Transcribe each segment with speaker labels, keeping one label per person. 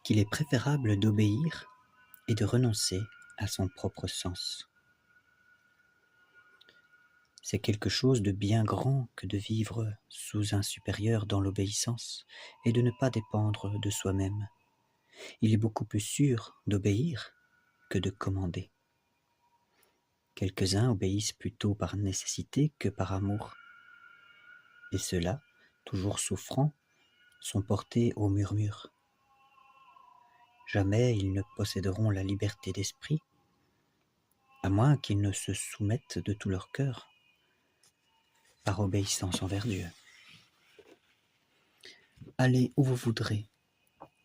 Speaker 1: qu'il est préférable d'obéir et de renoncer à son propre sens. C'est quelque chose de bien grand que de vivre sous un supérieur dans l'obéissance et de ne pas dépendre de soi-même. Il est beaucoup plus sûr d'obéir que de commander. Quelques-uns obéissent plutôt par nécessité que par amour. Et ceux-là, toujours souffrants, sont portés au murmure. Jamais ils ne posséderont la liberté d'esprit, à moins qu'ils ne se soumettent de tout leur cœur, par obéissance envers Dieu. Allez où vous voudrez,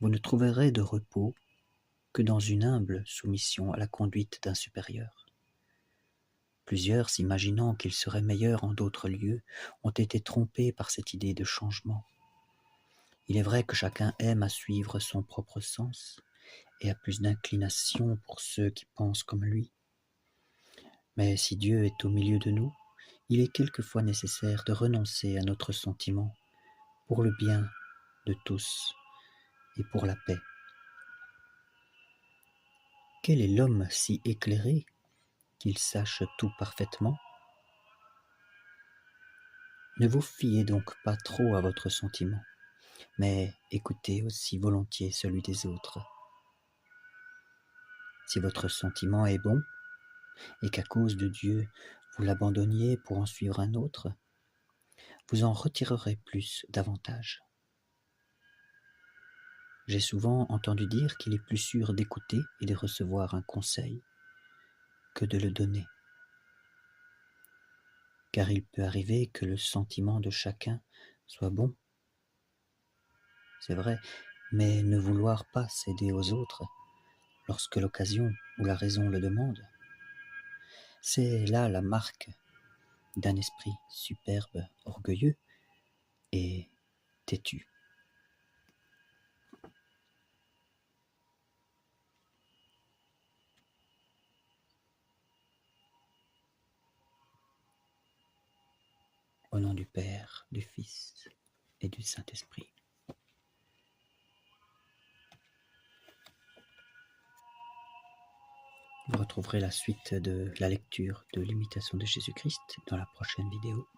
Speaker 1: vous ne trouverez de repos que dans une humble soumission à la conduite d'un supérieur. Plusieurs, s'imaginant qu'ils seraient meilleurs en d'autres lieux, ont été trompés par cette idée de changement. Il est vrai que chacun aime à suivre son propre sens et a plus d'inclination pour ceux qui pensent comme lui. Mais si Dieu est au milieu de nous, il est quelquefois nécessaire de renoncer à notre sentiment pour le bien de tous et pour la paix. Quel est l'homme si éclairé qu'il sache tout parfaitement? Ne vous fiez donc pas trop à votre sentiment, mais écoutez aussi volontiers celui des autres. Si votre sentiment est bon, et qu'à cause de Dieu vous l'abandonniez pour en suivre un autre, vous en retirerez plus davantage. J'ai souvent entendu dire qu'il est plus sûr d'écouter et de recevoir un conseil que de le donner. Car il peut arriver que le sentiment de chacun soit bon, c'est vrai, mais ne vouloir pas céder aux autres lorsque l'occasion ou la raison le demande, c'est là la marque d'un esprit superbe, orgueilleux et têtu. Au nom du Père, du Fils et du Saint-Esprit. Vous retrouverez la suite de la lecture de l'imitation de Jésus-Christ dans la prochaine vidéo.